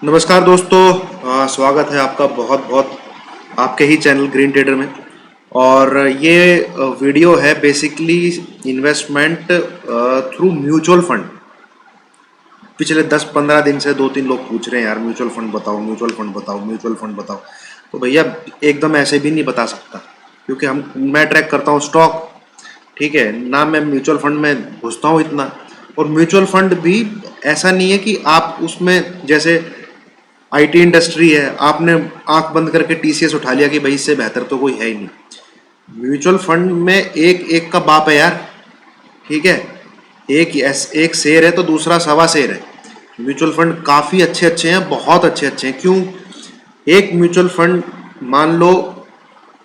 नमस्कार दोस्तों, स्वागत है आपका बहुत बहुत आपके ही चैनल ग्रीन ट्रेडर में। और ये वीडियो है basically investment through mutual fund. पिछले 10-15 दिन से 2-3 लोग पूछ रहे हैं, यार म्यूचुअल फंड बताओ, म्यूचुअल फंड बताओ, म्यूचुअल फंड बताओ। तो भैया एकदम ऐसे भी नहीं बता सकता, क्योंकि मैं ट्रैक करता हूँ स्टॉक, ठीक है ना। मैं म्यूचुअल फंड में घुसता हूँ इतना। और म्यूचुअल फंड भी ऐसा नहीं है कि आप उसमें, जैसे आईटी इंडस्ट्री है, आपने आंख बंद करके टीसीएस उठा लिया कि भाई इससे बेहतर तो कोई है ही नहीं। म्यूचुअल फंड में एक एक का बाप है यार, ठीक है। एक शेर है तो दूसरा सवा शेर है। म्यूचुअल फंड काफ़ी अच्छे अच्छे हैं, बहुत अच्छे अच्छे हैं। क्यों? एक म्यूचुअल फंड मान लो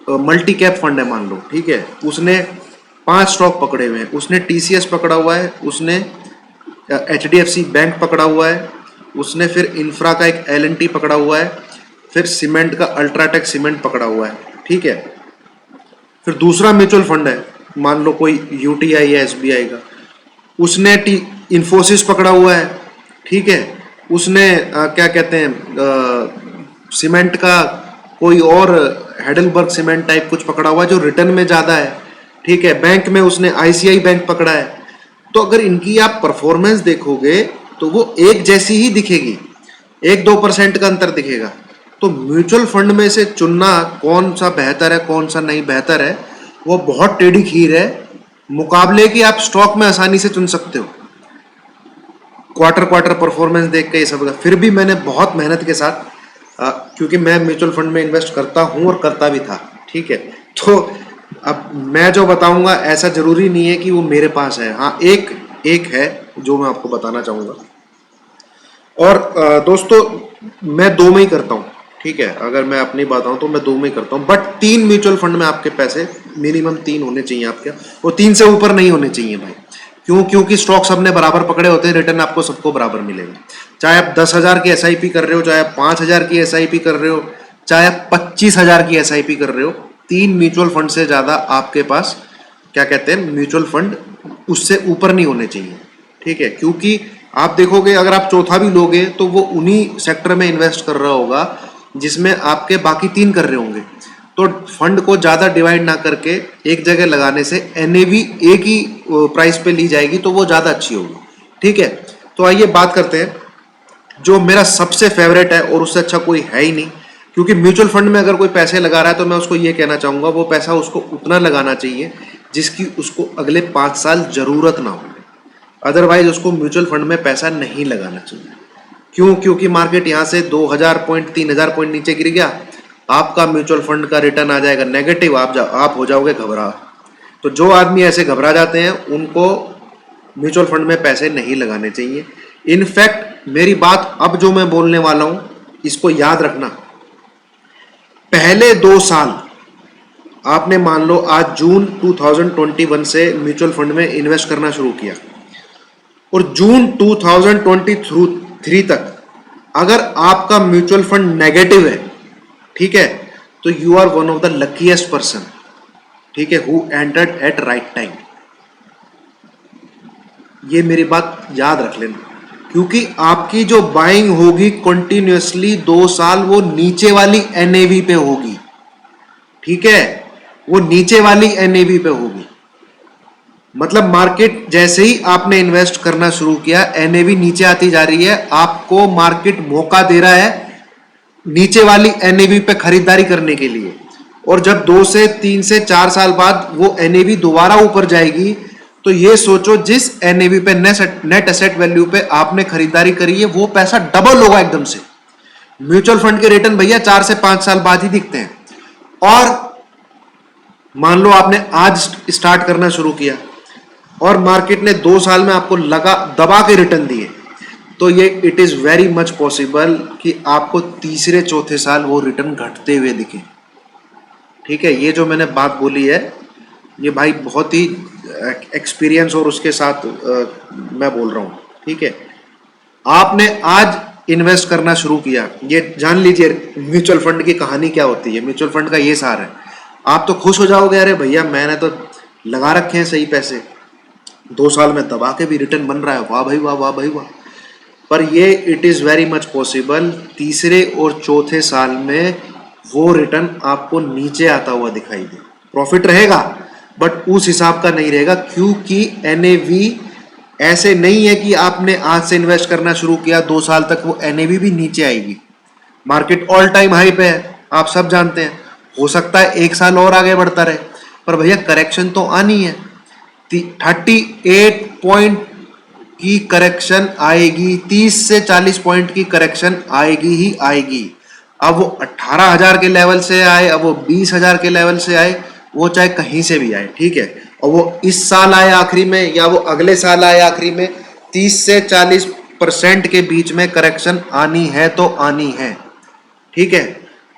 मल्टी कैप फंड है, मान लो, ठीक है। उसने 5 स्टॉक पकड़े हुए हैं। उसने टीसीएस पकड़ा हुआ है, उसने एचडीएफसी बैंक पकड़ा हुआ है, उसने फिर इंफ्रा का एक एलएनटी पकड़ा हुआ है, फिर सीमेंट का अल्ट्राटेक सीमेंट पकड़ा हुआ है, ठीक है। फिर दूसरा म्यूचुअल फंड है, मान लो कोई यूटीआई या एसबीआई का, उसने इन्फोसिस पकड़ा हुआ है, ठीक है। उसने क्या कहते हैं सीमेंट का कोई और हेडलबर्ग सीमेंट टाइप कुछ पकड़ा हुआ है जो रिटर्न में ज़्यादा है, ठीक है। बैंक में उसने आईसीआई बैंक पकड़ा है। तो अगर इनकी आप परफॉर्मेंस देखोगे तो वो एक जैसी ही दिखेगी, 1-2% का अंतर दिखेगा। तो म्यूचुअल फंड में से चुनना कौन सा बेहतर है, कौन सा नहीं बेहतर है, वो बहुत टेढ़ी खीर है। मुकाबले की आप स्टॉक में आसानी से चुन सकते हो, क्वार्टर क्वार्टर परफॉर्मेंस देख के ये सब। फिर भी मैंने बहुत मेहनत के साथ, क्योंकि मैं म्यूचुअल फंड में इन्वेस्ट करता हूँ और करता भी था, ठीक है। तो अब मैं जो बताऊंगा ऐसा जरूरी नहीं है कि वो मेरे पास है। हाँ, एक एक है जो मैं आपको बताना चाहूंगा। और दोस्तों, मैं दो में ही करता हूँ, ठीक है। अगर मैं अपनी बताऊँ तो मैं दो में ही करता हूँ, बट 3 म्यूचुअल फंड में आपके पैसे मिनिमम 3 होने चाहिए आपके, और 3 से ऊपर नहीं होने चाहिए भाई। क्यों? क्योंकि स्टॉक सबने बराबर पकड़े होते हैं, रिटर्न आपको सबको बराबर मिलेगा। चाहे आप 10,000 की एसआईपी कर रहे हो, चाहे आप 5,000 की एसआईपी कर रहे हो, चाहे आप 25,000 की एसआईपी कर रहे हो, 3 म्यूचुअल फंड से ज़्यादा आपके पास, क्या कहते हैं, म्यूचुअल फंड उससे ऊपर नहीं होने चाहिए, ठीक है। क्योंकि आप देखोगे अगर आप चौथा भी लोगे तो वो उन्हीं सेक्टर में इन्वेस्ट कर रहा होगा जिसमें आपके बाकी 3 कर रहे होंगे। तो फंड को ज़्यादा डिवाइड ना करके एक जगह लगाने से एनएवी एक ही प्राइस पे ली जाएगी, तो वो ज़्यादा अच्छी होगी, ठीक है। तो आइए बात करते हैं जो मेरा सबसे फेवरेट है, और उससे अच्छा कोई है ही नहीं। क्योंकि म्यूचुअल फंड में अगर कोई पैसे लगा रहा है तो मैं उसको ये कहना चाहूँगा, वो पैसा उसको उतना लगाना चाहिए जिसकी उसको अगले 5 साल ज़रूरत ना हो। अदरवाइज उसको म्यूचुअल फंड में पैसा नहीं लगाना चाहिए। क्यों? क्योंकि मार्केट यहाँ से 2,000 पॉइंट 3,000 पॉइंट नीचे गिर गया, आपका म्यूचुअल फंड का रिटर्न आ जाएगा नेगेटिव, आप हो जाओगे घबरा। तो जो आदमी ऐसे घबरा जाते हैं उनको म्यूचुअल फंड में पैसे नहीं लगाने चाहिए। इनफैक्ट मेरी बात अब जो मैं बोलने वाला हूँ इसको याद रखना। पहले 2 साल आपने, मान लो आज जून 2021 से म्यूचुअल फंड में इन्वेस्ट करना शुरू किया, और जून 2023 तक अगर आपका म्यूचुअल फंड नेगेटिव है, ठीक है, तो you are one of the luckiest person, ठीक है, who entered at right time. ये मेरी बात याद रख लेना, क्योंकि आपकी जो बाइंग होगी कंटिन्यूअसली 2 साल वो नीचे वाली एनएवी पे होगी, ठीक है, वो नीचे वाली एनएवी पे होगी। मतलब मार्केट जैसे ही आपने इन्वेस्ट करना शुरू किया, एनएवी नीचे आती जा रही है, आपको मार्केट मौका दे रहा है नीचे वाली एनएवी पे खरीदारी करने के लिए। और जब 2 से 3 से 4 साल बाद वो एनएवी दोबारा ऊपर जाएगी, तो ये सोचो जिस एनएवी पे, नेट एसेट वैल्यू पे आपने खरीदारी करी है, वो पैसा डबल होगा एकदम से। म्यूचुअल फंड के रिटर्न भैया 4 से 5 साल बाद ही दिखते हैं। और मान लो आपने आज स्टार्ट करना शुरू किया और मार्केट ने 2 साल में आपको लगा दबा के रिटर्न दिए, तो ये it is very much possible कि आपको तीसरे चौथे साल वो रिटर्न घटते हुए दिखे, ठीक है। ये जो मैंने बात बोली है ये भाई बहुत ही एक्सपीरियंस और उसके साथ मैं बोल रहा हूँ, ठीक है। आपने आज इन्वेस्ट करना शुरू किया, ये जान लीजिए म्यूचुअल फंड की कहानी क्या होती है। म्यूचुअल फंड का ये सार है, आप तो खुश हो जाओगे, अरे भैया मैंने तो लगा रखे हैं सही पैसे, 2 साल में दबा के भी रिटर्न बन रहा है, वाह भाई वाह, वाह भाई वाह। पर ये it is very much possible तीसरे और चौथे साल में वो रिटर्न आपको नीचे आता हुआ दिखाई दे। प्रॉफिट रहेगा बट उस हिसाब का नहीं रहेगा, क्योंकि एनएवी ऐसे नहीं है कि आपने आज से इन्वेस्ट करना शुरू किया 2 साल तक वो एनएवी भी नीचे आएगी। मार्केट ऑल टाइम हाई पे है, आप सब जानते हैं। हो सकता है 1 साल और आगे बढ़ता रहे, पर भैया करेक्शन तो आनी है। 38 पॉइंट की करेक्शन आएगी, 30 से 40 पॉइंट की करेक्शन आएगी ही आएगी। अब वो 18,000 के लेवल से आए, अब वो 20,000 के लेवल से आए, वो चाहे कहीं से भी आए, ठीक है। और वो इस साल आए आखिरी में या वो अगले साल आए आखिरी में, 30 से 40% के बीच में करेक्शन आनी है तो आनी है, ठीक है।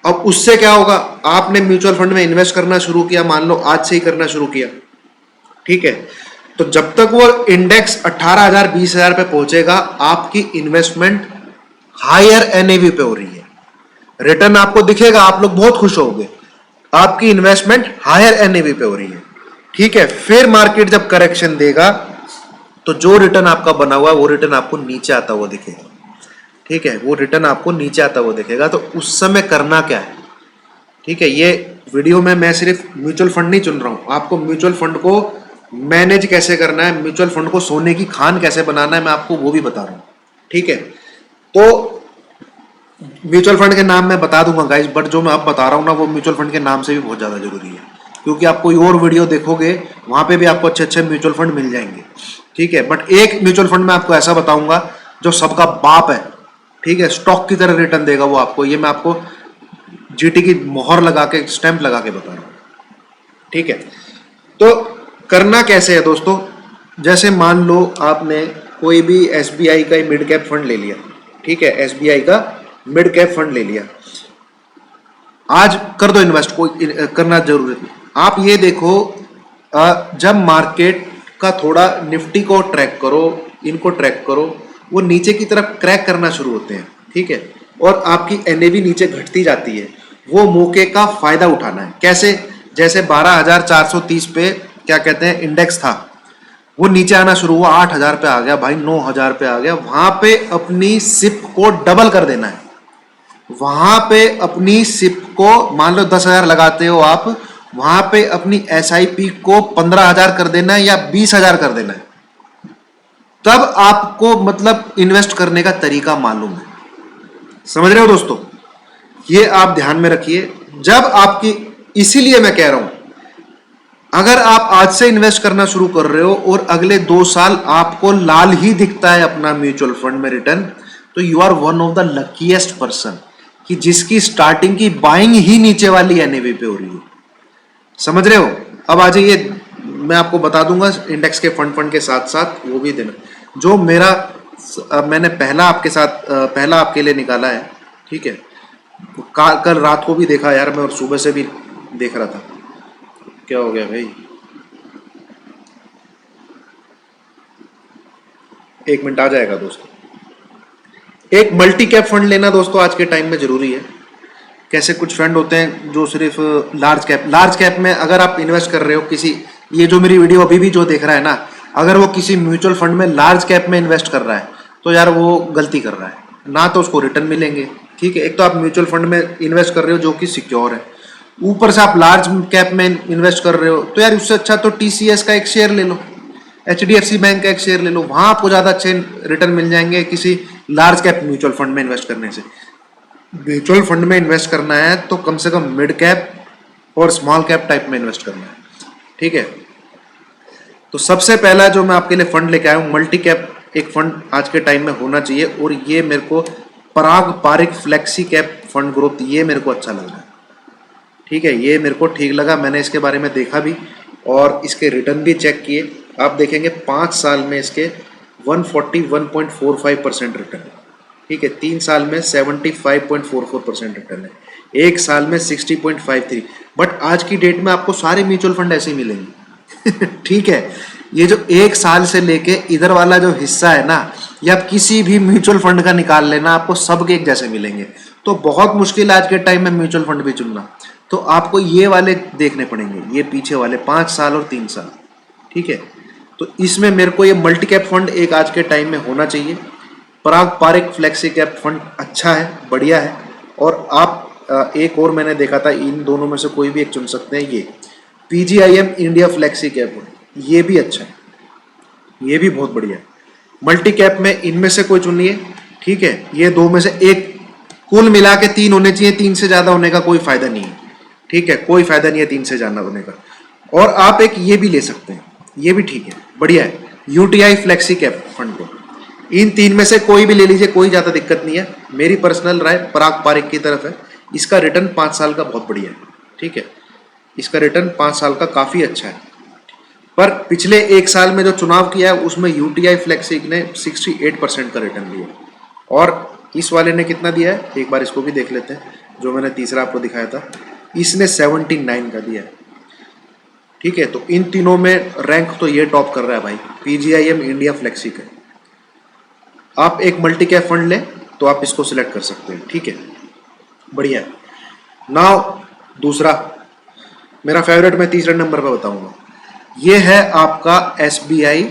अब उससे क्या होगा, आपने म्यूचुअल फंड में इन्वेस्ट करना शुरू किया, मान लो आज से ही करना शुरू किया, ठीक है। तो जब तक वो इंडेक्स 18,000 20,000 पे पहुंचेगा, आपकी इन्वेस्टमेंट हायर एनएवी पे हो रही है, रिटर्न आपको दिखेगा, आप लोग बहुत खुश होंगे, आपकी इन्वेस्टमेंट हायर एनएवी पे हो रही है, ठीक है। फिर मार्केट जब करेक्शन देगा तो जो रिटर्न आपका बना हुआ है वो रिटर्न आपको नीचे आता हुआ दिखेगा, ठीक है। वो रिटर्न आपको नीचे आता हुआ दिखेगा। तो उस समय करना क्या है, ठीक है। ये वीडियो में मैं सिर्फ म्यूचुअल फंड नहीं चुन रहा हूं, आपको म्यूचुअल फंड को मैनेज कैसे करना है, म्यूचुअल फंड को सोने की खान कैसे बनाना है, मैं आपको वो भी बता रहा हूं, ठीक है। तो म्यूचुअल फंड के नाम मैं बता दूंगा गाइस, बट जो मैं अब बता रहा हूँ ना वो म्यूचुअल फंड के नाम से भी बहुत ज़्यादा जरूरी है, क्योंकि आप कोई और वीडियो देखोगे वहां पे भी आपको अच्छे अच्छे म्यूचुअल फंड मिल जाएंगे, ठीक है। बट एक म्यूचुअल फंड मैं आपको ऐसा बताऊंगा जो सबका बाप है, ठीक है, स्टॉक की तरह रिटर्न देगा वो आपको। ये मैं आपको जीटी की मोहर लगा के, स्टैंप लगा के बता रहा हूँ, ठीक है। तो करना कैसे है दोस्तों, जैसे मान लो आपने कोई भी एसबीआई का मिड कैप फंड ले लिया, ठीक है, एसबीआई का मिड कैप फंड ले लिया, आज कर दो इन्वेस्ट, कोई करना जरूरत नहीं। आप ये देखो, जब मार्केट का थोड़ा निफ्टी को ट्रैक करो, इनको ट्रैक करो, वो नीचे की तरफ क्रैक करना शुरू होते हैं, ठीक है, और आपकी एनएवी नीचे घटती जाती है, वो मौके का फायदा उठाना है। कैसे, जैसे 12,430 पे क्या कहते हैं इंडेक्स था, वो नीचे आना शुरू हुआ, 8,000 पे आ गया भाई, 9,000 पे आ गया, वहां पे अपनी सिप को डबल कर देना है। वहां पे अपनी सिप को, मान लो 10,000 लगाते हो आप, वहां पे अपनी एसआईपी को 15,000 कर देना है या 20,000 कर देना है। तब आपको मतलब इन्वेस्ट करने का तरीका मालूम है, समझ रहे हो दोस्तों। ये आप ध्यान में रखिए जब आपकी, इसीलिए मैं कह रहा हूं, अगर आप आज से इन्वेस्ट करना शुरू कर रहे हो और अगले 2 साल आपको लाल ही दिखता है अपना म्यूचुअल फंड में रिटर्न, तो you are one of the luckiest person कि जिसकी स्टार्टिंग की बाइंग ही नीचे वाली एनएवी पे हो रही है, समझ रहे हो। अब आ जाइए, मैं आपको बता दूंगा इंडेक्स के फंड के साथ साथ वो भी देना जो मेरा, मैंने पहला आपके लिए निकाला है, ठीक है। कल रात को भी देखा यार मैं, और सुबह से भी देख रहा था। क्या हो गया भाई, 1 मिनट आ जाएगा दोस्तों। एक मल्टी कैप फंड लेना दोस्तों आज के टाइम में जरूरी है। कैसे, कुछ फंड होते हैं जो सिर्फ लार्ज कैप में अगर आप इन्वेस्ट कर रहे हो किसी, ये जो मेरी वीडियो अभी भी जो देख रहा है ना, अगर वो किसी म्यूचुअल फंड में लार्ज कैप में इन्वेस्ट कर रहा है तो यार वो गलती कर रहा है, ना तो उसको रिटर्न मिलेंगे, ठीक है। एक तो आप म्यूचुअल फंड में इन्वेस्ट कर रहे हो जो कि सिक्योर है, ऊपर से आप लार्ज कैप में इन्वेस्ट कर रहे हो, तो यार उससे अच्छा तो टीसीएस का एक शेयर ले लो, एचडीएफसी बैंक का एक शेयर ले लो, वहां आपको ज्यादा अच्छे रिटर्न मिल जाएंगे किसी लार्ज कैप म्यूचुअल फंड में इन्वेस्ट करने से। म्यूचुअल फंड में इन्वेस्ट करना है तो कम से कम मिड कैप और स्मॉल कैप टाइप में इन्वेस्ट करना है, ठीक है। तो सबसे पहला जो मैं आपके लिए फंड लेके आया हूं, मल्टी कैप एक फंड आज के टाइम में होना चाहिए, और ये मेरे को Parag Parikh flexi cap fund growth, ये मेरे को अच्छा लग रहा है, ठीक है। ये मेरे को ठीक लगा, मैंने इसके बारे में देखा भी और इसके रिटर्न भी चेक किए। आप देखेंगे 5 साल में इसके 141.45% रिटर्न है, ठीक है। 3 साल में 75.44% रिटर्न है, 1 साल में 60.53। बट आज की डेट में आपको सारे म्यूचुअल फंड ऐसे ही मिलेंगे ठीक है। ये जो 1 साल से लेके इधर वाला जो हिस्सा है ना, ये आप किसी भी म्यूचुअल फंड का निकाल लेना, आपको सब के एक जैसे मिलेंगे। तो बहुत मुश्किल आज के टाइम में म्यूचुअल फंड भी चुनना, तो आपको ये वाले देखने पड़ेंगे, ये पीछे वाले 5 साल और 3 साल, ठीक है। तो इसमें मेरे को ये मल्टी कैप फंड एक आज के टाइम में होना चाहिए। पराग पारिक फ्लेक्सी कैप फंड अच्छा है, बढ़िया है। और आप एक और मैंने देखा था, इन दोनों में से कोई भी एक चुन सकते हैं। ये PGIM India flexi cap fund, ये भी अच्छा है, ये भी बहुत बढ़िया है। मल्टी कैप में इनमें से कोई चुनिए, ठीक है। ये दो में से एक, कुल मिला के तीन होने चाहिए, तीन से ज्यादा होने का कोई फायदा नहीं है, ठीक है, कोई फायदा नहीं है तीन से ज्यादा होने का। और आप एक ये भी ले सकते हैं, ये भी ठीक है, बढ़िया है, यूटीआई फ्लेक्सी कैप फंड को। इन तीन में से कोई भी ले लीजिए, कोई ज्यादा दिक्कत नहीं है। मेरी पर्सनल राय पराग पारिक की तरफ है। इसका रिटर्न 5 साल का बहुत बढ़िया है, ठीक है, इसका रिटर्न 5 साल का काफी अच्छा है। पर पिछले एक साल में जो चुनाव किया है उसमें यूटीआई फ्लेक्सी ने 68% का रिटर्न दिया, और इस वाले ने कितना दिया है एक बार इसको भी देख लेते हैं। जो मैंने तीसरा आपको दिखाया था, इसने 79 का दिया है, ठीक है। तो इन तीनों में रैंक तो ये टॉप कर रहा है भाई, पीजीआईएम इंडिया फ्लेक्सी का। आप एक मल्टी कैप फंड लें तो आप इसको सिलेक्ट कर सकते हैं, ठीक है, बढ़िया है। नाउ दूसरा मेरा फेवरेट, मैं तीसरे नंबर पर बताऊंगा, ये है आपका SBI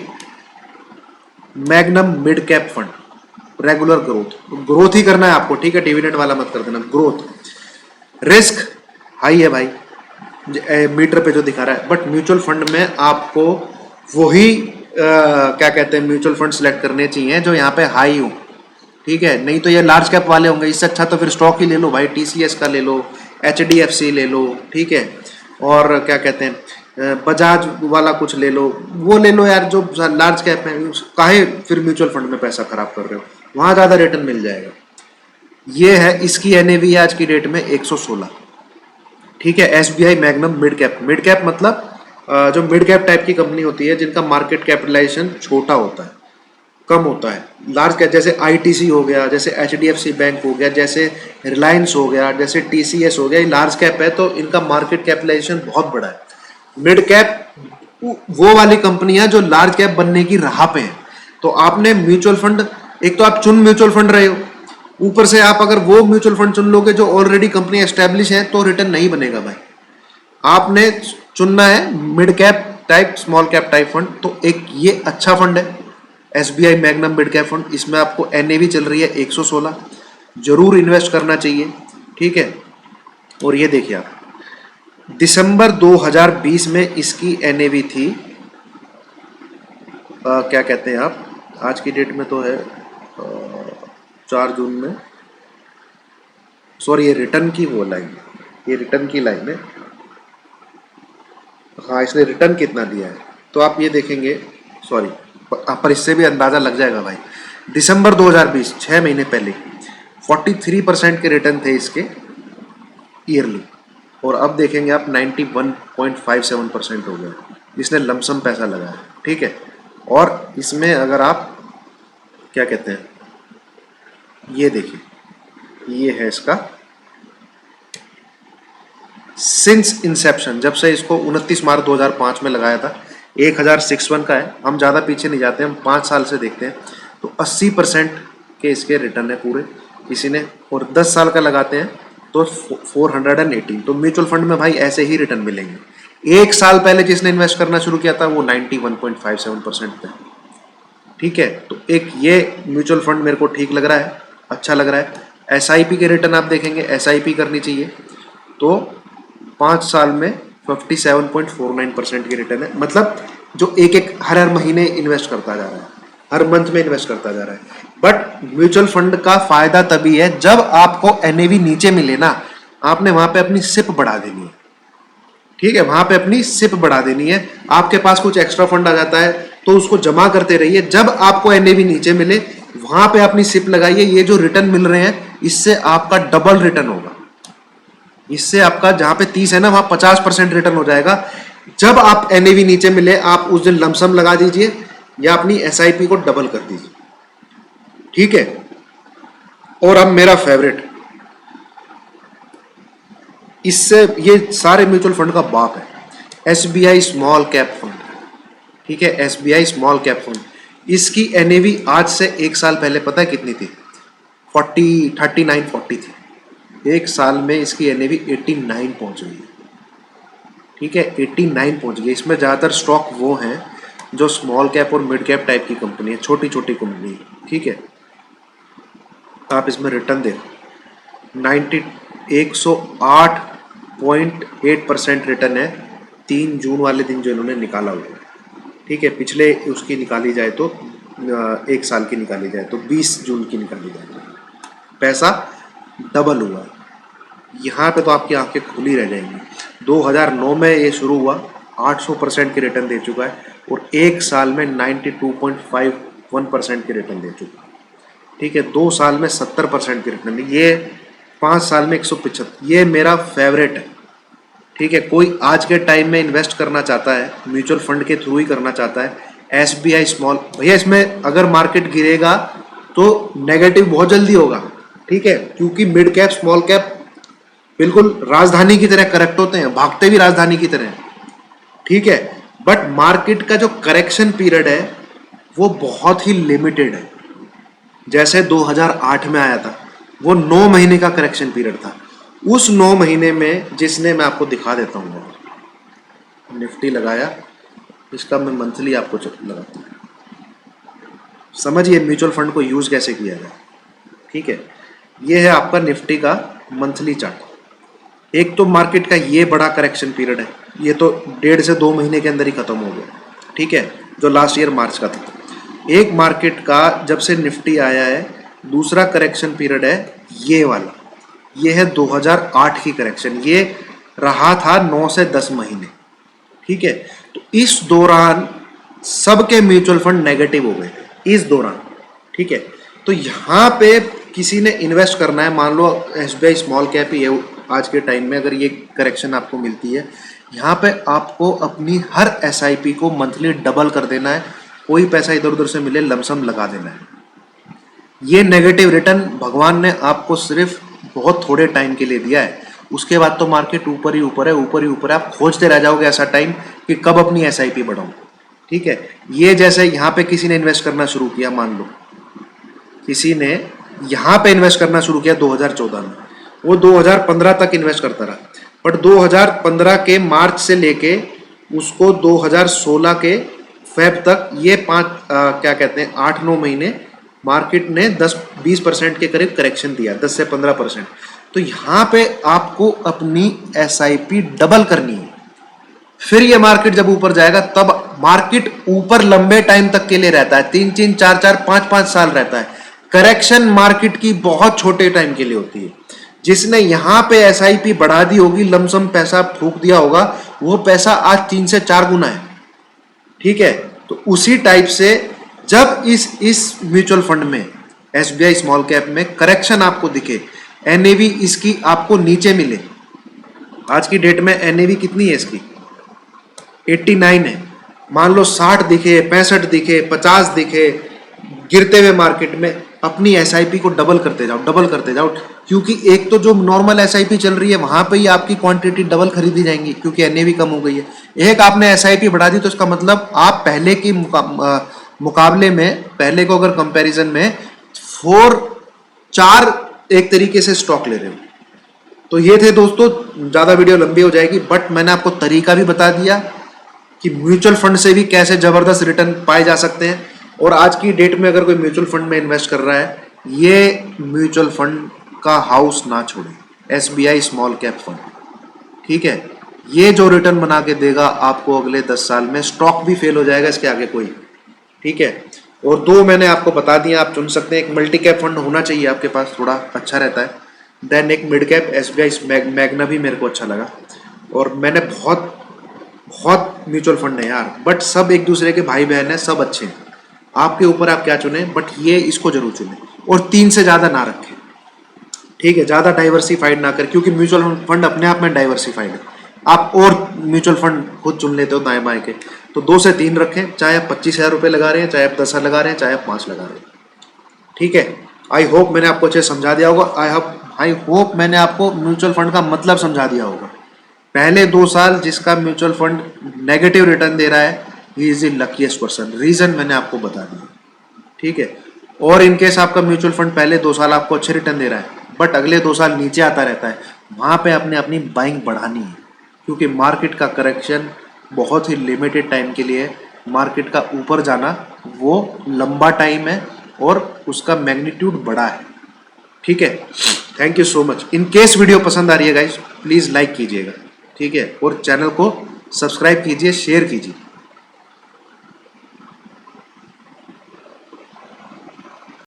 magnum mid cap fund, regular growth. Growth ही करना है आपको, ठीक है, डिविडेंड वाला मत कर देना, ग्रोथ। रिस्क हाई है भाई, मीटर पे जो दिखा रहा है, बट म्यूचुअल फंड में आपको वही क्या कहते हैं, म्यूचुअल फंड सिलेक्ट करने चाहिए जो यहाँ पे हाई हो, ठीक है। नहीं तो ये लार्ज कैप वाले होंगे, इससे अच्छा तो फिर स्टॉक ही ले लो भाई, टीसीएस का ले लो, एचडीएफसी ले लो, ठीक है, और क्या कहते हैं बजाज वाला कुछ ले लो, वो ले लो यार जो लार्ज कैप है। काहे फिर म्यूचुअल फंड में पैसा खराब कर रहे हो, वहां ज्यादा रिटर्न मिल जाएगा। ये है, इसकी एनएवी आज की डेट में 116, ठीक है। SBI magnum mid cap, mid cap मतलब जो मिड कैप टाइप की कंपनी होती है जिनका मार्केट कैपिटलाइजेशन छोटा होता है, कम होता है। लार्ज कैप जैसे आईटीसी हो गया, जैसे एचडीएफसी बैंक हो गया, जैसे रिलायंस हो गया, जैसे टीसीएस हो गया, ये लार्ज कैप है तो इनका मार्केट कैपिटलाइजेशन बहुत बड़ा है। मिड कैप वो वाली कंपनियां जो लार्ज कैप बनने की राह पे है। तो आपने म्यूचुअल फंड, एक तो आप चुन म्यूचुअल फंड रहे हो, ऊपर से आप अगर वो म्यूचुअल फंड चुन लोगे जो ऑलरेडी कंपनी एस्टेब्लिश है तो रिटर्न नहीं बनेगा भाई। आपने चुनना है mid cap type, small cap type fund. तो एक ये अच्छा फंड है SBI magnum mid cap fund, इसमें आपको एनएवी चल रही है 116, जरूर इन्वेस्ट करना चाहिए, ठीक है। और ये देखिए आप, दिसंबर 2020 में इसकी एनएवी थी क्या कहते हैं आप, आज की डेट में तो है 4 जून में, सॉरी ये रिटर्न की वो लाइन, ये रिटर्न की लाइन है, हाँ इसने रिटर्न कितना दिया है तो आप ये देखेंगे, सॉरी पर इससे भी अंदाजा लग जाएगा भाई। दिसंबर 2020, 6 महीने पहले 43% के रिटर्न थे इसके ईयरली, और अब देखेंगे आप 91.57% हो गया, इसने लमसम पैसा लगाया, ठीक है। और इसमें अगर आप क्या कहते हैं, ये देखिए, ये है इसका सिंस इंसेप्शन, जब से इसको 29 मार्च 2005 में लगाया था, 1061 का है। हम ज़्यादा पीछे नहीं जाते, हम 5 साल से देखते हैं तो 80% के इसके रिटर्न है पूरे किसी ने, और 10 साल का लगाते हैं तो 418। तो म्यूचुअल फंड में भाई ऐसे ही रिटर्न मिलेंगे। एक साल पहले जिसने इन्वेस्ट करना शुरू किया था वो 91.57% पे, ठीक है। तो एक ये म्यूचुअल फंड मेरे को ठीक लग रहा है, अच्छा लग रहा है। एसआईपी के रिटर्न आप देखेंगे, एसआईपी करनी चाहिए तो 5 साल में 57.49% की रिटर्न है, मतलब जो एक हर महीने इन्वेस्ट करता जा रहा है, हर मंथ में इन्वेस्ट करता जा रहा है। बट म्यूचुअल फंड का फायदा तभी है जब आपको एनएवी नीचे मिले ना, आपने वहां पे अपनी सिप बढ़ा देनी है, ठीक है, वहां पे अपनी सिप बढ़ा देनी है। आपके पास कुछ एक्स्ट्रा फंड आ जाता है तो उसको जमा करते रहिए, जब आपको एनएवी नीचे मिले वहां पे अपनी सिप लगाइए। ये जो रिटर्न मिल रहे हैं इससे आपका डबल रिटर्न होगा, इससे आपका जहां पे 30 है ना वहां 50% रिटर्न हो जाएगा। जब आप एनएवी नीचे मिले आप उस दिन लमसम लगा दीजिए या अपनी एसआईपी को डबल कर दीजिए, ठीक है। और अब मेरा फेवरेट, इससे ये सारे म्यूचुअल फंड का बाप है, एसबीआई स्मॉल कैप फंड, ठीक है, एसबीआई स्मॉल कैप फंड। इसकी एनएवी आज से एक साल पहले पता है कितनी थी, 3940 थी। एक साल में इसकी एनएवी 89 पहुंच गई, ठीक है, 89 पहुंच गई। इसमें ज़्यादातर स्टॉक वो हैं जो स्मॉल कैप और मिड कैप टाइप की कंपनी है, छोटी छोटी कंपनी, ठीक है। आप इसमें रिटर्न देखो 108.8% रिटर्न है 3 जून वाले दिन जो इन्होंने निकाला हुआ है। ठीक है, पिछले उसकी निकाली जाए तो 1 साल की निकाली जाए तो 20 जून की निकाली जाए तो पैसा डबल हुआ है। यहाँ पे तो आपकी आंखें खुली रह जाएंगी। 2009 में ये शुरू हुआ, 800% की रिटर्न दे चुका है और 1 साल में 92.51% की रिटर्न दे चुका है। ठीक है, 2 साल में 70% की रिटर्न दी, ये 5 साल में 175। ये मेरा फेवरेट है। ठीक है, कोई आज के टाइम में इन्वेस्ट करना चाहता है म्यूचुअल फंड के थ्रू ही करना चाहता है, SBI स्मॉल, भैया इसमें अगर मार्केट गिरेगा तो नेगेटिव बहुत जल्दी होगा। ठीक है, क्योंकि मिड कैप स्मॉल कैप बिल्कुल राजधानी की तरह करेक्ट होते हैं, भागते भी राजधानी की तरह। ठीक है, बट मार्केट का जो करेक्शन पीरियड है वो बहुत ही लिमिटेड है। जैसे 2008 में आया था, वो 9 महीने का करेक्शन पीरियड था। उस 9 महीने में जिसने, मैं आपको दिखा देता हूँ, निफ्टी लगाया, इसका मैं मंथली आपको लगाता हूँ, समझिए म्यूचुअल फंड को यूज कैसे किया जाए। ठीक है, ये है आपका निफ्टी का मंथली चार्ट। एक तो मार्केट का ये बड़ा करेक्शन पीरियड है, ये तो 1.5 से 2 महीने के अंदर ही खत्म हो गया। ठीक है, जो लास्ट ईयर मार्च का था। एक मार्केट का जब से निफ्टी आया है, दूसरा करेक्शन पीरियड है ये वाला, ये है 2008 की करेक्शन, ये रहा था 9 से 10 महीने। ठीक है, तो इस दौरान सबके म्यूचुअल फंड नेगेटिव हो गए इस दौरान। ठीक है, तो यहाँ पे किसी ने इन्वेस्ट करना है, मान लो SBI स्मॉल कैप ही है आज के टाइम में, अगर ये करेक्शन आपको मिलती है, यहाँ पे आपको अपनी हर SIP को मंथली डबल कर देना है। कोई पैसा इधर उधर से मिले लमसम लगा देना है। ये नेगेटिव रिटर्न भगवान ने आपको सिर्फ बहुत थोड़े टाइम के लिए दिया है, उसके बाद तो मार्केट ऊपर ही ऊपर है, ऊपर ही ऊपर है। आप खोजते रह जाओगे ऐसा टाइम कि कब अपनी SIP बढ़ाऊं। ठीक है, ये जैसे यहाँ पे किसी ने इन्वेस्ट करना शुरू किया, मान लो किसी ने यहाँ पे इन्वेस्ट करना शुरू किया 2014 में, वो 2015 तक इन्वेस्ट करता रहा, बट 2015 के मार्च से लेके उसको 2016 के फेब तक, ये क्या कहते हैं 8-9 महीने मार्केट ने 10-20% के करीब करेक्शन दिया, 10 से 15%। तो यहाँ पे आपको अपनी SIP डबल करनी है। फिर ये मार्केट जब ऊपर जाएगा, तब मार्केट ऊपर लंबे टाइम तक के लिए रहता है, 3-3, 4-4, 5-5 साल रहता है। करेक्शन मार्केट की बहुत छोटे टाइम के लिए होती है। जिसने यहाँ पे SIP बढ़ा दी होगी, लमसम पैसा फूंक दिया होगा, वो पैसा आज 3 से 4 गुना है। ठीक है, तो उसी टाइप से जब इस म्यूचुअल फंड में SBI स्मॉल कैप में करेक्शन आपको दिखे, NAV इसकी आपको नीचे मिले, आज की डेट में NAV कितनी है इसकी 89 है, मान लो 60 दिखे, 65 दिखे, 50 दिखे, गिरते हुए मार्केट में अपनी SIP को डबल करते जाओ, डबल करते जाओ। क्योंकि एक तो जो नॉर्मल SIP चल रही है वहां पे ही आपकी क्वांटिटी डबल खरीदी जाएंगी क्योंकि NAV कम हो गई है। एक आपने SIP बढ़ा दी तो इसका मतलब आप पहले की मुकाबले में, पहले को अगर कंपैरिजन में 4 एक तरीके से स्टॉक ले रहे हो। तो ये थे दोस्तों, ज्यादा वीडियो लंबी हो जाएगी, बट मैंने आपको तरीका भी बता दिया कि म्यूचुअल फंड से भी कैसे जबरदस्त रिटर्न पाए जा सकते हैं। और आज की डेट में अगर कोई म्यूचुअल फंड में इन्वेस्ट कर रहा है, ये म्यूचुअल फंड का हाउस ना छोड़े, SBI स्मॉल कैप फंड। ठीक है, ये जो रिटर्न बना के देगा आपको अगले 10 साल में, स्टॉक भी फेल हो जाएगा इसके आगे कोई। ठीक है, और 2 मैंने आपको बता दिया, आप चुन सकते हैं। एक मल्टी कैप फंड होना चाहिए आपके पास, थोड़ा अच्छा रहता है। देन एक मिड कैप SBI मैग्ना भी मेरे को अच्छा लगा। और मैंने बहुत म्यूचुअल फंड है यार, बट सब एक दूसरे के भाई बहन है, सब अच्छे हैं। आपके ऊपर आप क्या चुने, बट ये इसको जरूर चुने और 3 से ज्यादा ना रखें। ठीक है, ज्यादा डाइवर्सिफाइड ना कर, क्योंकि म्यूचुअल फंड अपने आप में डाइवर्सिफाइड है। आप और म्यूचुअल फंड खुद चुन लेते हो दाएं बाएं के, तो 2 से 3 रखें। चाहे आप 25,000 रुपये लगा रहे हैं, चाहे आप 10,000 लगा रहे हैं, चाहे आप 5 लगा रहे हैं। ठीक है, आई होप मैंने आपको अच्छे समझा दिया होगा। आई होप मैंने आपको म्यूचुअल फंड का मतलब समझा दिया होगा। पहले 2 साल जिसका म्यूचुअल फंड नेगेटिव रिटर्न दे रहा है, he is the luckiest person. Reason मैंने आपको बता दिया। ठीक है, और इनकेस आपका म्यूचुअल फंड पहले 2 साल आपको अच्छे रिटर्न दे रहा है, बट अगले 2 साल नीचे आता रहता है, वहां पे आपने अपनी बाइंग बढ़ानी है। क्योंकि मार्केट का करेक्शन बहुत ही लिमिटेड टाइम के लिए, मार्केट का ऊपर जाना वो लंबा टाइम है और उसका मैग्नीट्यूड बड़ा है। ठीक है, thank you so much. In case video पसंद आ रही है गाइस, प्लीज लाइक कीजिएगा, ठीक है, और चैनल को सब्सक्राइब कीजिए, शेयर कीजिए।